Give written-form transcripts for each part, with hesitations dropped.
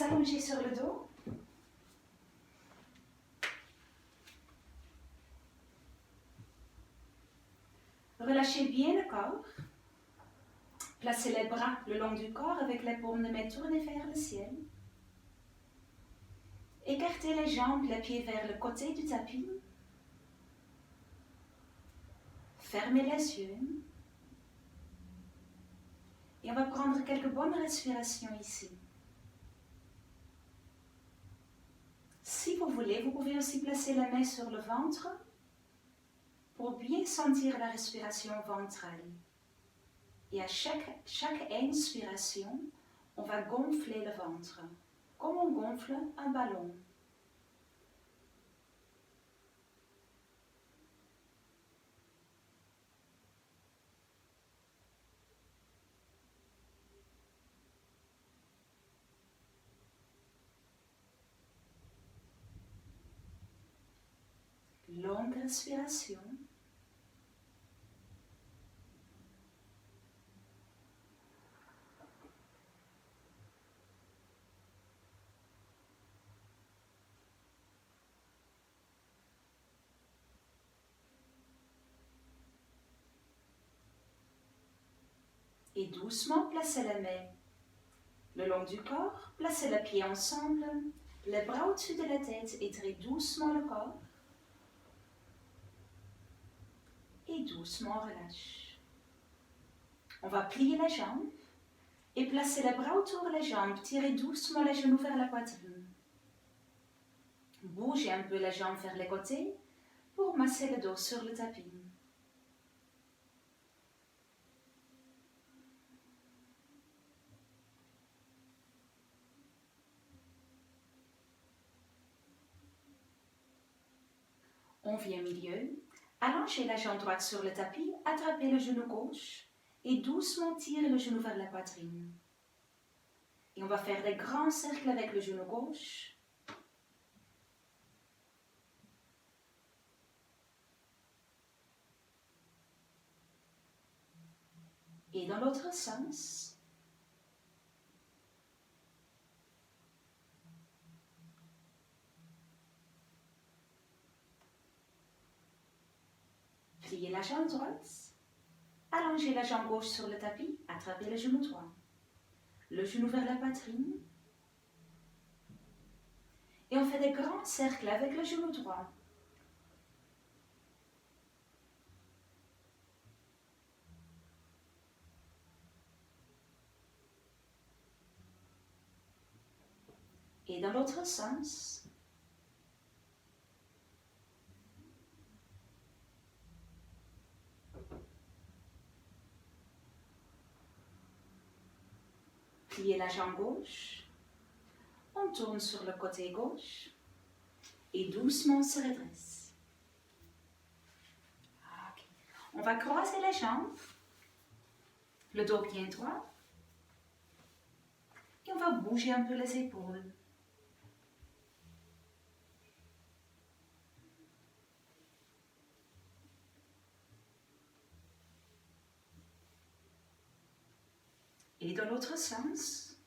s'allonger sur le dos. Relâchez bien le corps. Placez les bras le long du corps avec les paumes de main tournées vers le ciel. Écartez les jambes, les pieds vers le côté du tapis. Fermez les yeux. Et on va prendre quelques bonnes respirations ici. Si vous voulez, vous pouvez aussi placer la main sur le ventre pour bien sentir la respiration ventrale. Et à chaque inspiration, on va gonfler le ventre, comme on gonfle un ballon. Longue respiration. Et doucement, placez les mains le long du corps, placez les pieds ensemble, les bras au-dessus de la tête, étirez doucement le corps. Et doucement relâche. On va plier les jambes et placer les bras autour des jambes, tirez doucement les genoux vers la poitrine. Bougez un peu les jambes vers les côtés pour masser le dos sur le tapis. On vient au milieu, allongez la jambe droite sur le tapis, attrapez le genou gauche et doucement tirez le genou vers la poitrine. Et on va faire des grands cercles avec le genou gauche. Et dans l'autre sens. Pliez la jambe droite, allongez la jambe gauche sur le tapis, attrapez le genou droit. Le genou vers la poitrine. Et on fait des grands cercles avec le genou droit. Et dans l'autre sens. Pliez la jambe gauche. On tourne sur le côté gauche. Et doucement se redresse. Okay. On va croiser les jambes. Le dos bien droit. Et on va bouger un peu les épaules. Et dans l'autre sens.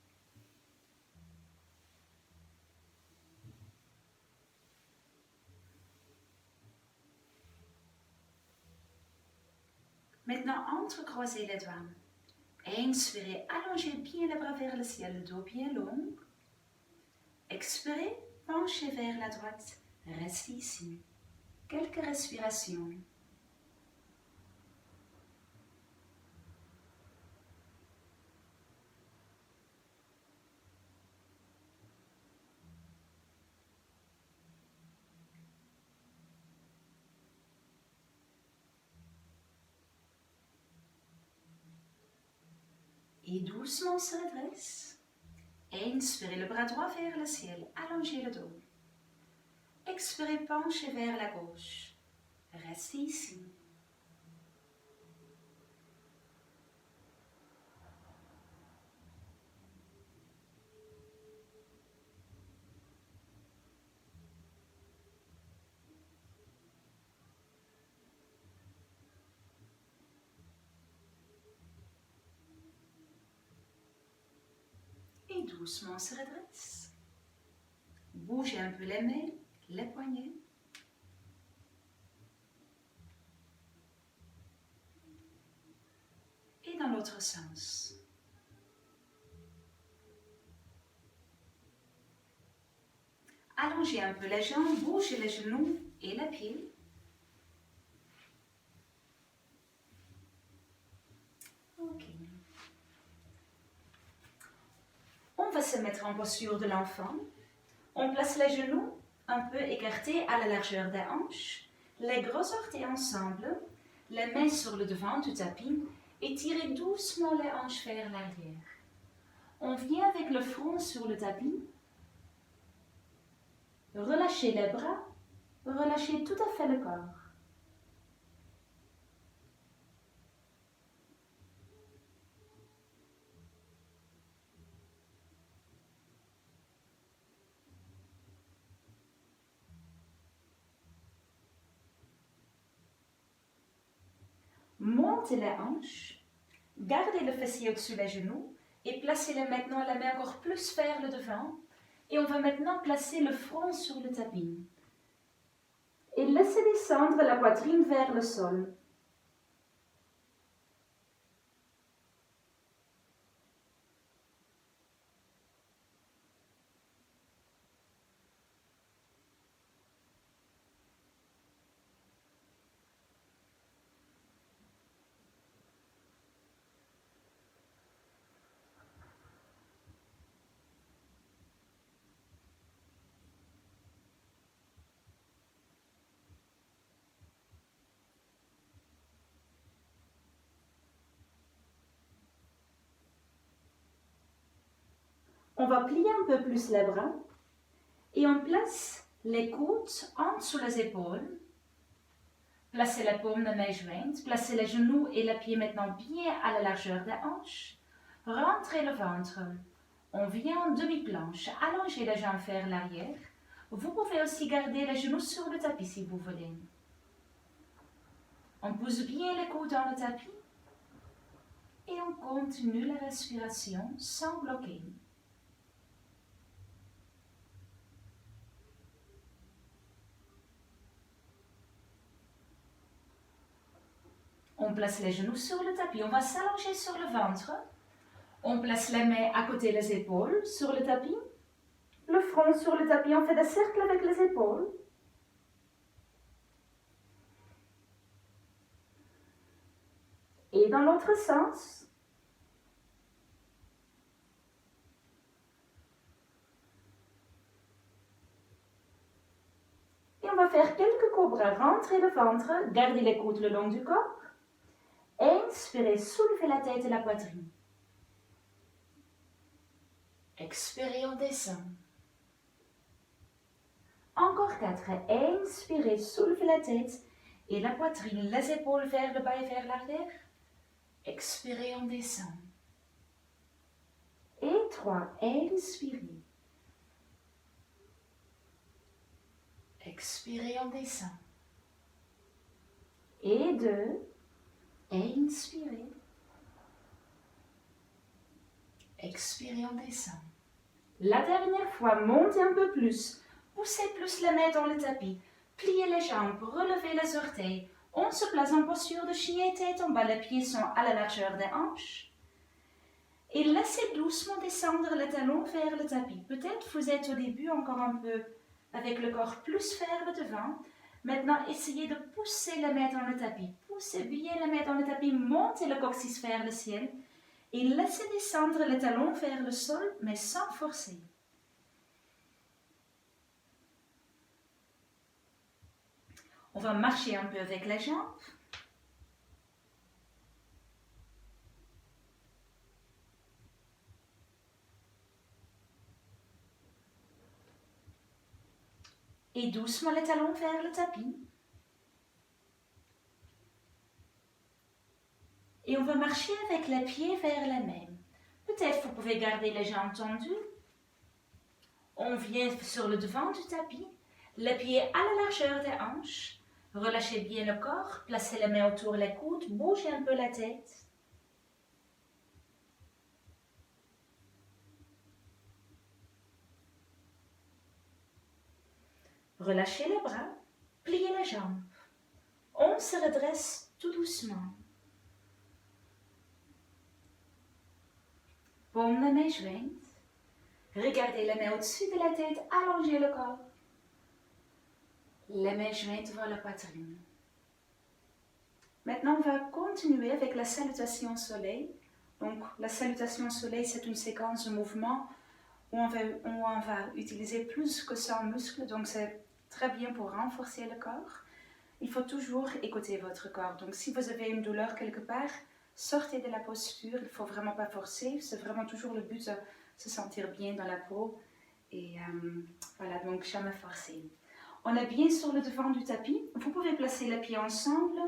Maintenant, entrecroisez les doigts. Inspirez, allongez bien les bras vers le ciel, le dos bien long. Expirez, penchez vers la droite. Restez ici. Quelques respirations. Et doucement se redresse. Inspirez le bras droit vers le ciel, allongez le dos. Expirez, penchez vers la gauche. Restez ici. Et doucement se redresse. Bougez un peu les mains, les poignets. Et dans l'autre sens. Allongez un peu les jambes, bougez les genoux et les pieds. Ok. On va se mettre en posture de l'enfant. On place les genoux un peu écartés à la largeur des hanches, les gros orteils ensemble, les mains sur le devant du tapis et tirez doucement les hanches vers l'arrière. On vient avec le front sur le tapis. Relâchez les bras, relâchez tout à fait le corps. Montez les hanches, gardez le fessier au-dessus des genoux et placez-les maintenant la main encore plus vers le devant. Et on va maintenant placer le front sur le tapis. Et laissez descendre la poitrine vers le sol. On va plier un peu plus les bras et on place les coudes en dessous les épaules. Placez la paume de main jointe, placez les genoux et les pieds maintenant bien à la largeur des hanches. Rentrez le ventre. On vient en demi-planche, allongez les jambes vers l'arrière. Vous pouvez aussi garder les genoux sur le tapis si vous voulez. On pousse bien les coudes dans le tapis et on continue la respiration sans bloquer. On place les genoux sur le tapis, on va s'allonger sur le ventre. On place les mains à côté des épaules sur le tapis. Le front sur le tapis, on fait des cercles avec les épaules. Et dans l'autre sens. Et on va faire quelques cobras. Rentrez le ventre, gardez les coudes le long du corps. Inspirez, soulevez la tête et la poitrine. Expirez, on descend. Encore 4. Inspirez, soulevez la tête et la poitrine, les épaules vers le bas et vers l'arrière. Expirez, on descend. Et 3. Inspirez. Expirez, on descend. Et 2. Inspirez. Expirez, on descend. La dernière fois, montez un peu plus. Poussez plus les mains dans le tapis. Pliez les jambes, relevez les orteils. On se place en posture de chien tête en bas. Les pieds sont à la largeur des hanches. Et laissez doucement descendre les talons vers le tapis. Peut-être vous êtes au début encore un peu avec le corps plus vers le devant. Maintenant, essayez de pousser les mains dans le tapis. Poussez bien les mains dans le tapis. Montez le coccyx vers le ciel. Et laissez descendre les talons vers le sol, mais sans forcer. On va marcher un peu avec les jambes. Et doucement les talons vers le tapis. Et on va marcher avec les pieds vers les mains. Peut-être vous pouvez garder les jambes tendues. On vient sur le devant du tapis, les pieds à la largeur des hanches. Relâchez bien le corps, placez les mains autour des coudes, bougez un peu la tête. Relâchez les bras, pliez les jambes. On se redresse tout doucement. Paume de main jointe. Regardez les mains au-dessus de la tête, allongez le corps. Les mains jointes devant la poitrine. Maintenant, on va continuer avec la salutation soleil. Donc, la salutation soleil, c'est une séquence de mouvements où on va utiliser plus que 100 muscles. Donc, c'est très bien pour renforcer le corps. Il faut toujours écouter votre corps. Donc, si vous avez une douleur quelque part, sortez de la posture. Il ne faut vraiment pas forcer. C'est vraiment toujours le but de se sentir bien dans la peau. Et voilà, donc jamais forcer. On est bien sur le devant du tapis. Vous pouvez placer les pieds ensemble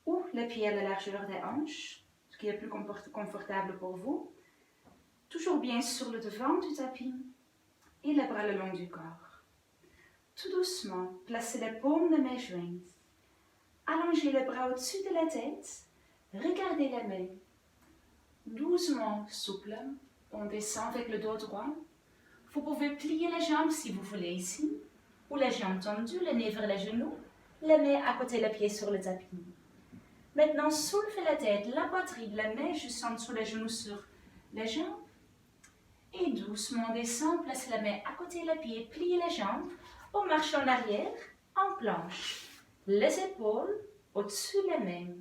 ou les pieds à la largeur des hanches, ce qui est plus confortable pour vous. Toujours bien sur le devant du tapis et les bras le long du corps. Tout doucement, placez les paumes de main jointes. Allongez les bras au-dessus de la tête. Regardez les mains. Doucement, souple, on descend avec le dos droit. Vous pouvez plier les jambes si vous voulez ici, ou les jambes tendues, les nez vers les genoux, les mains à côté des pieds sur le tapis. Maintenant, soulevez la tête, la poitrine, les mains juste en dessous les genoux sur les jambes. Et doucement descend, placez la main à côté des pieds, pliez les jambes, on marche en arrière, en planche. Les épaules au-dessus les mains.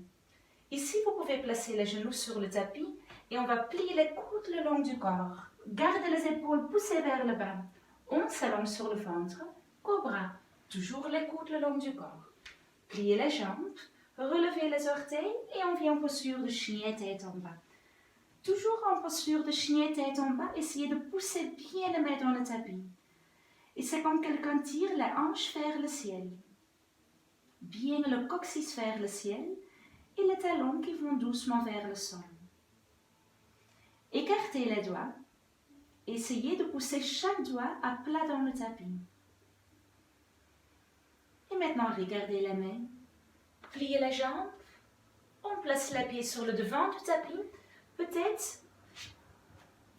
Ici, vous pouvez placer les genoux sur le tapis et on va plier les coudes le long du corps. Gardez les épaules poussées vers le bas. On s'allonge sur le ventre, cobra. Toujours les coudes le long du corps. Pliez les jambes, relevez les orteils et on vient en posture de chien tête en bas. Toujours en posture de chien tête en bas, essayez de pousser bien les mains dans le tapis. Et c'est quand quelqu'un tire les hanches vers le ciel. Bien le coccyx vers le ciel et les talons qui vont doucement vers le sol. Écartez les doigts. Essayez de pousser chaque doigt à plat dans le tapis. Et maintenant, regardez les mains. Pliez les jambes. On place les pieds sur le devant du tapis. Peut-être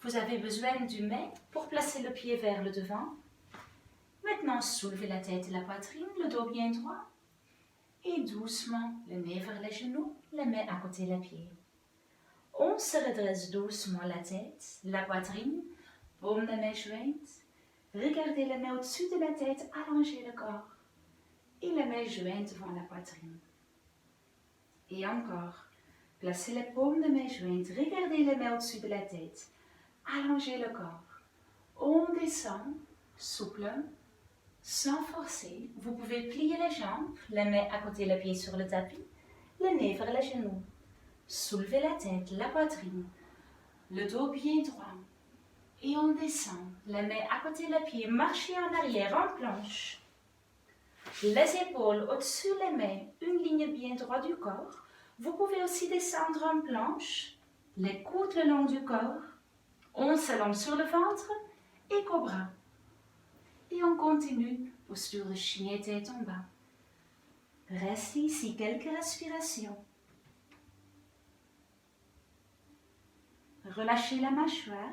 vous avez besoin d'une main pour placer le pied vers le devant. Maintenant, soulevez la tête et la poitrine, le dos bien droit. Et doucement, le nez vers les genoux, les mains à côté des pieds. On se redresse doucement la tête, la poitrine, paume de main jointe. Regardez les mains au-dessus de la tête, allongez le corps. Et les mains jointes devant la poitrine. Et encore, placez les paumes de main jointes, regardez les mains au-dessus de la tête, allongez le corps. On descend, souple, sans forcer. Vous pouvez plier les jambes, les mains à côté des pieds sur le tapis, le nez vers les genoux. Soulevez la tête, la poitrine, le dos bien droit. Et on descend, les mains à côté des pieds, marchez en arrière en planche. Les épaules au-dessus des mains, une ligne bien droite du corps. Vous pouvez aussi descendre en planche, les coudes le long du corps. On s'allonge sur le ventre et cobra. Et on continue, posture de chien tête en bas. Restez ici quelques respirations. Relâchez la mâchoire.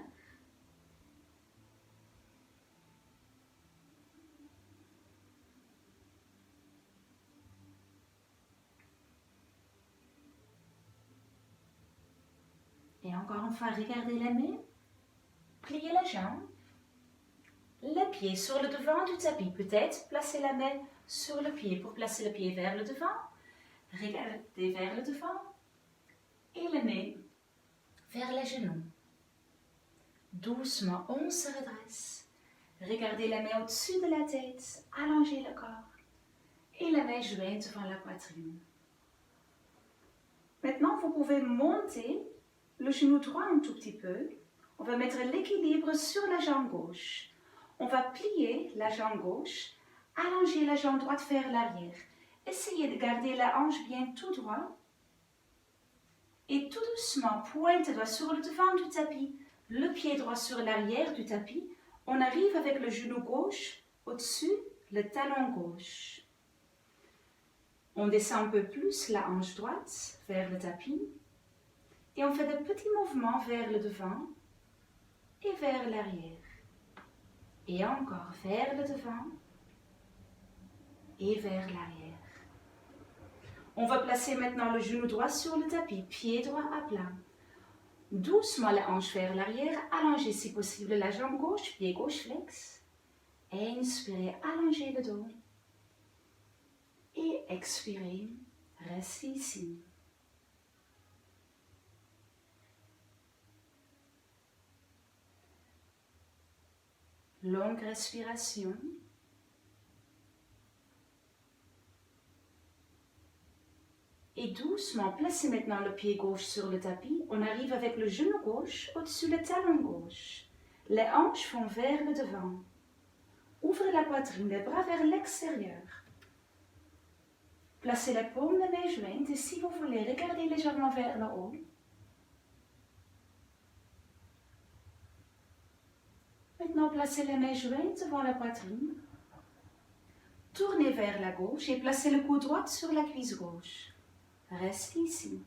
Et encore une fois, regardez les mains. Pliez les jambes. Les pieds sur le devant du tapis. Peut-être placez la main sur le pied pour placer le pied vers le devant. Regardez vers le devant. Et le nez vers les genoux. Doucement, on se redresse. Regardez la main au-dessus de la tête. Allongez le corps. Et la main jointe devant la poitrine. Maintenant, vous pouvez monter le genou droit un tout petit peu. On va mettre l'équilibre sur la jambe gauche. On va plier la jambe gauche, allonger la jambe droite vers l'arrière. Essayez de garder la hanche bien tout droit. Et tout doucement, pointe doigt sur le devant du tapis, le pied droit sur l'arrière du tapis. On arrive avec le genou gauche au-dessus, le talon gauche. On descend un peu plus la hanche droite vers le tapis. Et on fait de petits mouvements vers le devant et vers l'arrière. Et encore vers le devant et vers l'arrière. On va placer maintenant le genou droit sur le tapis, pied droit à plat. Doucement la hanche vers l'arrière, allongez si possible la jambe gauche, pied gauche flex. Inspirez, allongez le dos. Et expirez, restez ici. Longue respiration. Et doucement, placez maintenant le pied gauche sur le tapis. On arrive avec le genou gauche au-dessus le talon gauche. Les hanches vont vers le devant. Ouvrez la poitrine, les bras vers l'extérieur. Placez les paumes des mains jointes et si vous voulez, regardez légèrement vers le haut. Maintenant, placez les mains jointes devant la poitrine. Tournez vers la gauche et placez le coude droit sur la cuisse gauche. Restez ici.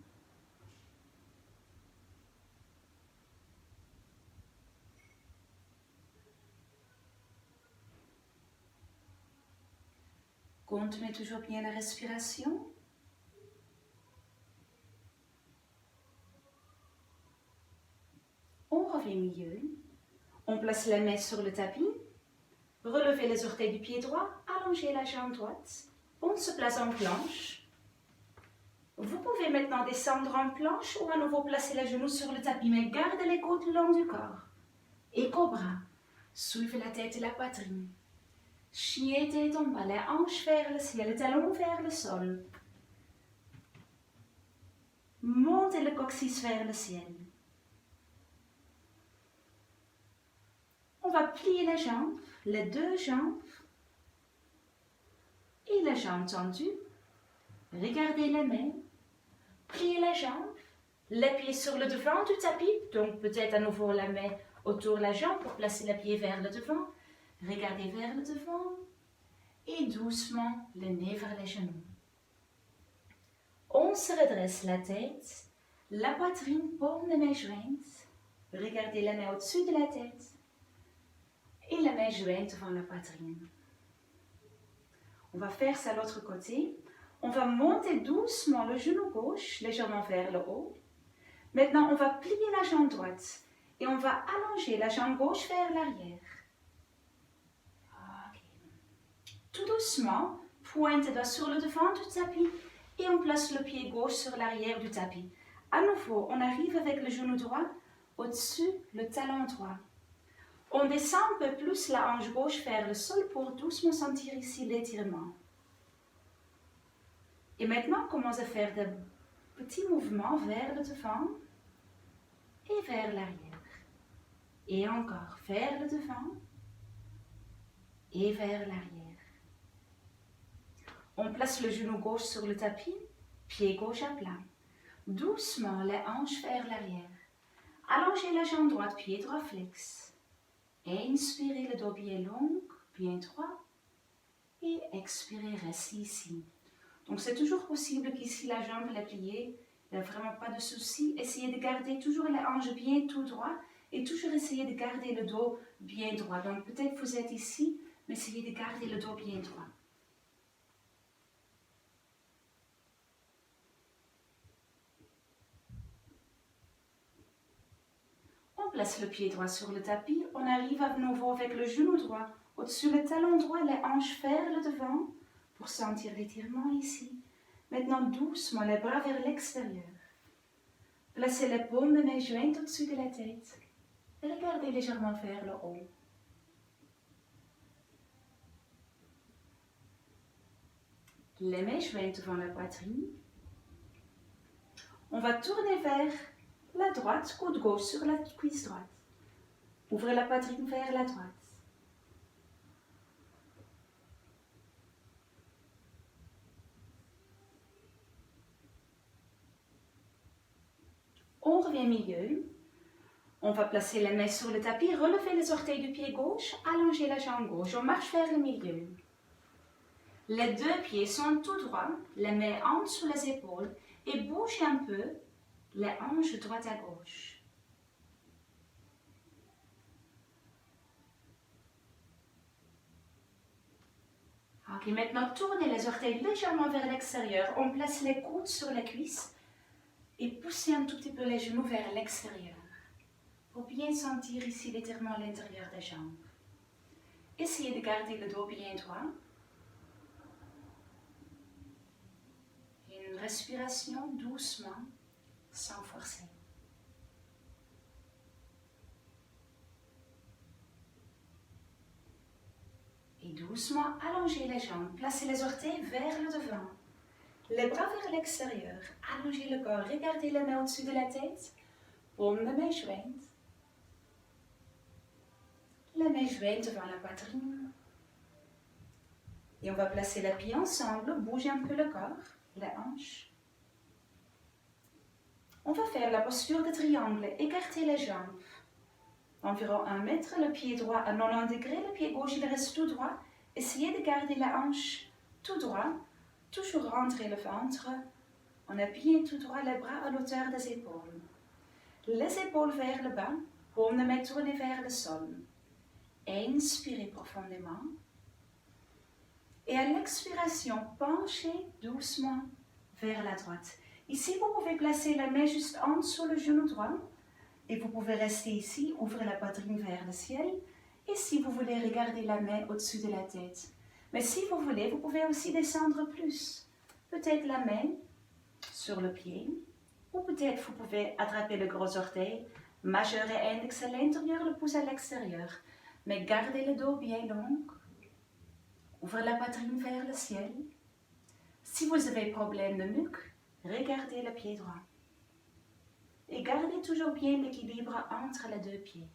Continuez toujours bien la respiration. On revient au milieu. On place les mains sur le tapis. Relevez les orteils du pied droit. Allongez la jambe droite. On se place en planche. Vous pouvez maintenant descendre en planche ou à nouveau placer les genoux sur le tapis, mais gardez les côtes le long du corps. Et cobra. Soulevez la tête et la poitrine. Chien tête en bas, les hanches vers le ciel, les talons vers le sol. Montez le coccyx vers le ciel. On va plier les jambes, les deux jambes. Et les jambes tendues. Regardez les mains. Pliez les jambes. Les pieds sur le devant du tapis. Donc peut-être à nouveau la main autour de la jambe pour placer les pieds vers le devant. Regardez vers le devant et doucement le nez vers les genoux. On se redresse la tête, la poitrine, paume des mains jointes. Regardez la main au-dessus de la tête et la main jointe devant la poitrine. On va faire ça de l'autre côté. On va monter doucement le genou gauche, légèrement vers le haut. Maintenant, on va plier la jambe droite et on va allonger la jambe gauche vers l'arrière. Tout doucement, pointe les doigts sur le devant du tapis et on place le pied gauche sur l'arrière du tapis. À nouveau, on arrive avec le genou droit au-dessus le talon droit. On descend un peu plus la hanche gauche vers le sol pour doucement sentir ici l'étirement. Et maintenant, on commence à faire des petits mouvements vers le devant et vers l'arrière. Et encore vers le devant et vers l'arrière. On place le genou gauche sur le tapis, pied gauche à plat. Doucement, les hanches vers l'arrière. Allongez la jambe droite, pied droit flex. Inspirez le dos bien long, bien droit. Et expirez, restez ici. Donc c'est toujours possible qu'ici la jambe est pliée. Il n'y a vraiment pas de souci. Essayez de garder toujours les hanches bien tout droit. Et toujours essayez de garder le dos bien droit. Donc peut-être vous êtes ici, mais essayez de garder le dos bien droit. On place le pied droit sur le tapis. On arrive à nouveau avec le genou droit au-dessus le talon droit, les hanches vers le devant pour sentir l'étirement ici. Maintenant doucement les bras vers l'extérieur. Placez les paumes de mains jointes au-dessus de la tête et regardez légèrement vers le haut. Les mains jointes devant la poitrine. On va tourner vers la droite, coude gauche sur la cuisse droite. Ouvrez la poitrine vers la droite. On revient au milieu. On va placer les mains sur le tapis, relever les orteils du pied gauche, allonger la jambe gauche. On marche vers le milieu. Les deux pieds sont tout droits, les mains en dessous les épaules et bougez un peu les hanches de droite à gauche. Ok, maintenant tournez les orteils légèrement vers l'extérieur. On place les coudes sur les cuisses et poussez un tout petit peu les genoux vers l'extérieur pour bien sentir ici l'étirement à l'intérieur des jambes. Essayez de garder le dos bien droit. Une respiration doucement, sans forcer. Et doucement, allongez les jambes, placez les orteils vers le devant. Les bras vers l'extérieur, allongez le corps, regardez les mains au-dessus de la tête, paume de main jointe. Les mains jointes devant la poitrine. Et on va placer les pieds ensemble, bougez un peu le corps, les hanches. On va faire la posture de triangle, écartez les jambes. Environ 1 mètre, le pied droit à 90 degrés, le pied gauche il reste tout droit. Essayez de garder la hanche tout droit, toujours rentrer le ventre. On a bien tout droit les bras à l'auteur des épaules. Les épaules vers le bas, paume de main tournée vers le sol. Inspirez profondément. Et à l'expiration, penchez doucement vers la droite. Ici, vous pouvez placer la main juste en dessous le genou droit. Et vous pouvez rester ici, ouvrir la poitrine vers le ciel. Et si vous voulez, regarder la main au-dessus de la tête. Mais si vous voulez, vous pouvez aussi descendre plus. Peut-être la main sur le pied. Ou peut-être vous pouvez attraper le gros orteil, majeur et index à l'intérieur, le pouce à l'extérieur. Mais gardez le dos bien long. Ouvrez la poitrine vers le ciel. Si vous avez problème de nuque, regardez le pied droit. Et gardez toujours bien l'équilibre entre les deux pieds.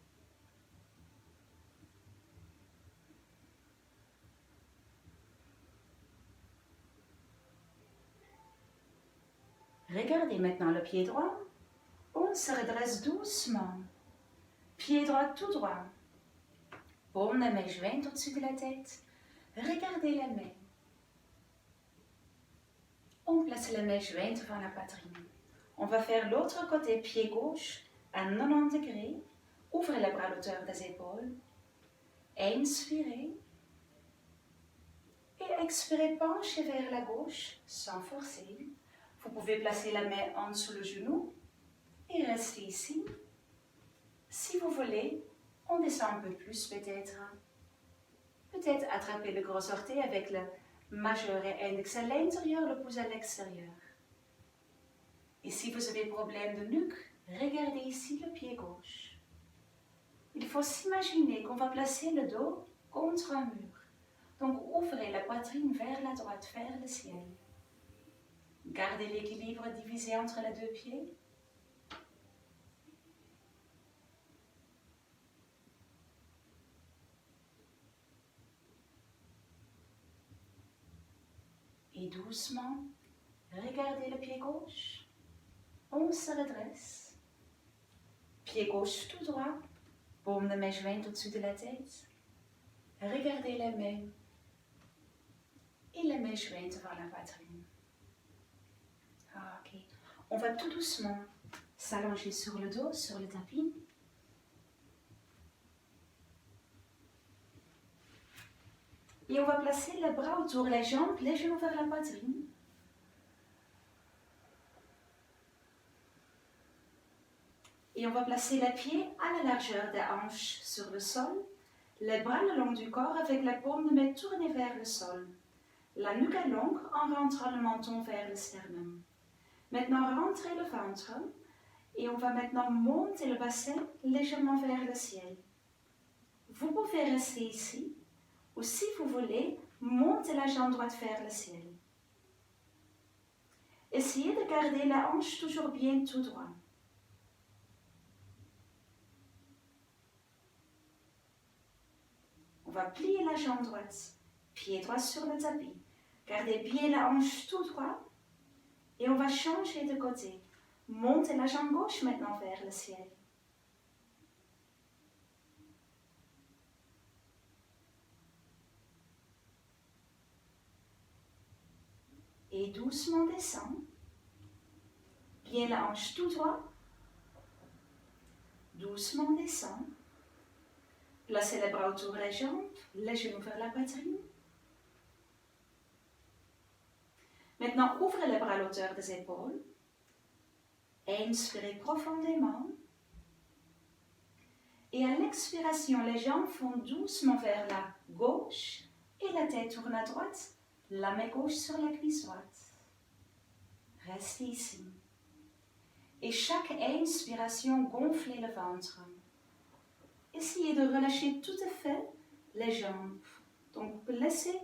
Regardez maintenant le pied droit. On se redresse doucement. Pied droit tout droit. Paume de main jointe au-dessus de la tête. Regardez les mains. On place les mains jointes devant la poitrine. On va faire l'autre côté, pied gauche à 90 degrés. Ouvrez les bras à l'auteur des épaules. Inspirez. Et expirez, penchez vers la gauche sans forcer. Vous pouvez placer la main en dessous le genou et rester ici. Si vous voulez, on descend un peu plus peut-être. Peut-être attraper le gros orteil avec le majeur et index à l'intérieur, le pouce à l'extérieur. Et si vous avez problème de nuque, regardez ici le pied gauche. Il faut s'imaginer qu'on va placer le dos contre un mur. Donc ouvrez la poitrine vers la droite, vers le ciel. Gardez l'équilibre divisé entre les deux pieds. Et doucement, regardez le pied gauche. On se redresse. Pied gauche tout droit. Paume de main jointe au-dessus de la tête. Regardez les mains. Et les mains jointes devant la poitrine. Ok. On va tout doucement s'allonger sur le dos, sur le tapis. Et on va placer les bras autour des jambes, les genoux vers la poitrine. Et on va placer les pieds à la largeur des hanches sur le sol, les bras le long du corps avec la paume de main tournée vers le sol. La nuque est longue en rentrant le menton vers le sternum. Maintenant, rentrez le ventre et on va maintenant monter le bassin légèrement vers le ciel. Vous pouvez rester ici ou si vous voulez, montez la jambe droite vers le ciel. Essayez de garder la hanche toujours bien tout droit. On va plier la jambe droite, pied droit sur le tapis. Gardez bien la hanche tout droit et on va changer de côté. Montez la jambe gauche maintenant vers le ciel. Et doucement descend. Bien la hanche tout droit. Doucement descend. Placez les bras autour des jambes, les genoux vers la poitrine. Maintenant, ouvrez les bras à l'auteur des épaules. Inspirez profondément. Et à l'expiration, les jambes font doucement vers la gauche et la tête tourne à droite, la main gauche sur la cuisse droite. Restez ici. Et chaque inspiration, gonflez le ventre. Essayez de relâcher tout à fait les jambes. Donc, laissez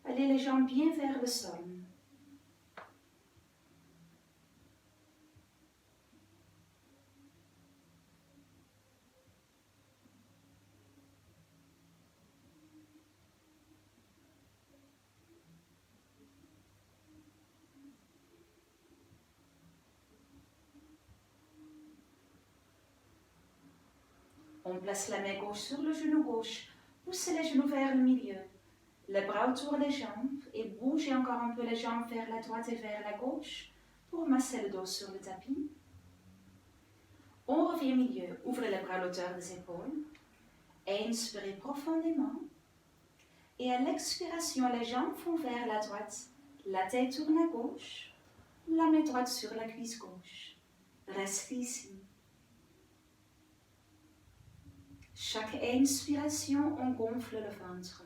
aller les jambes bien vers le sol. On place la main gauche sur le genou gauche. Poussez les genoux vers le milieu. Les bras autour des jambes et bougez encore un peu les jambes vers la droite et vers la gauche pour masser le dos sur le tapis. On revient au milieu. Ouvrez les bras à l'auteur des épaules. Inspirez profondément. Et à l'expiration, les jambes font vers la droite. La tête tourne à gauche. La main droite sur la cuisse gauche. Restez ici. Chaque inspiration, on gonfle le ventre.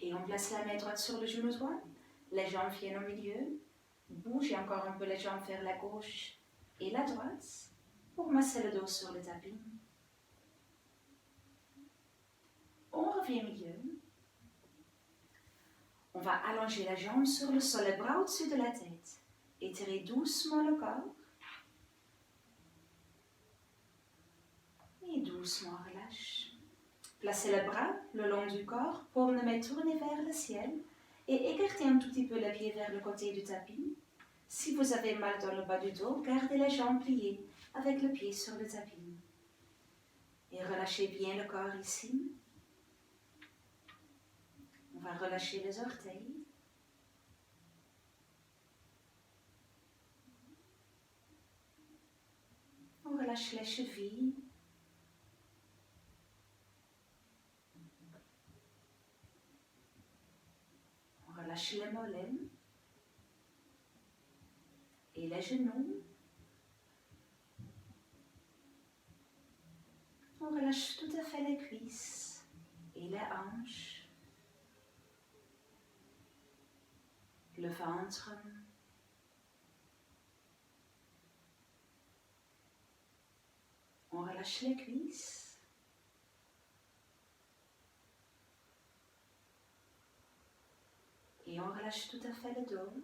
Et on place la main droite sur le genou droit. Les jambes viennent au milieu. Bougez encore un peu les jambes vers la gauche et la droite pour masser le dos sur le tapis. On revient au milieu. On va allonger la jambe sur le sol, les bras au-dessus de la tête. Étirez doucement le corps. Et doucement relâche. Placez les bras le long du corps, paume de main tournée vers le ciel et écartez un tout petit peu les pieds vers le côté du tapis. Si vous avez mal dans le bas du dos, gardez les jambes pliées avec le pied sur le tapis. Et relâchez bien le corps ici. On va relâcher les orteils. On relâche les chevilles. On relâche les mollets et les genoux. On relâche tout à fait les cuisses et les hanches, le ventre. On relâche les cuisses. Et on relâche tout à fait le dos.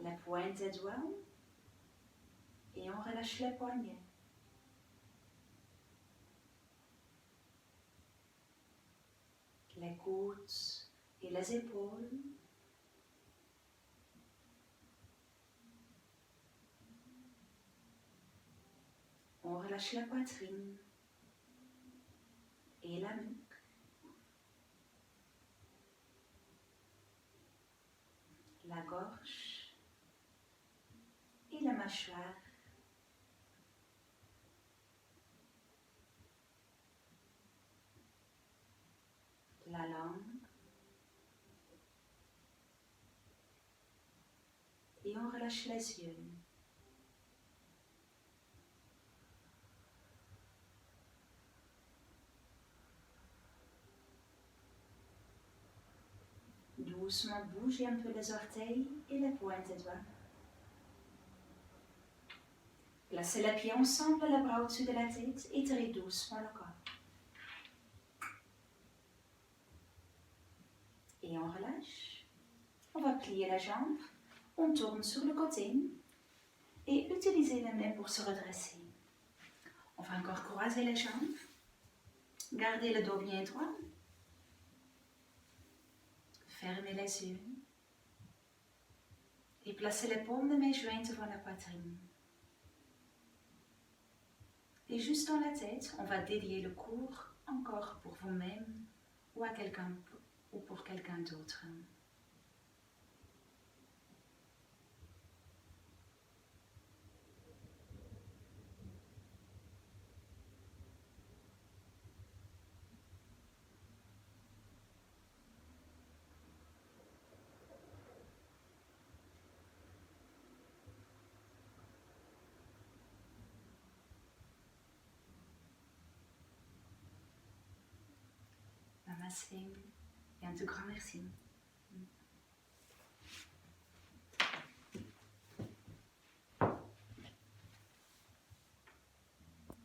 La pointe des doigts. Et on relâche les poignets. Les côtes et les épaules. On relâche la poitrine et la nuque. La gorge et la mâchoire. La langue. Et on relâche les yeux. Doucement, bougez un peu les orteils et les pointes des doigts. Placez les pieds ensemble, les bras au-dessus de la tête, étirez doucement le corps. Et on relâche. On va plier la jambe. On tourne sur le côté. Et utilisez les mains pour se redresser. On va encore croiser les jambes. Gardez le dos bien droit. Fermez les yeux. Et placez les paumes de mes joints devant la poitrine. Et juste dans la tête, on va dédier le cours encore pour vous-même ou à quelqu'un ou pour quelqu'un d'autre. Namaste et un tout grand merci.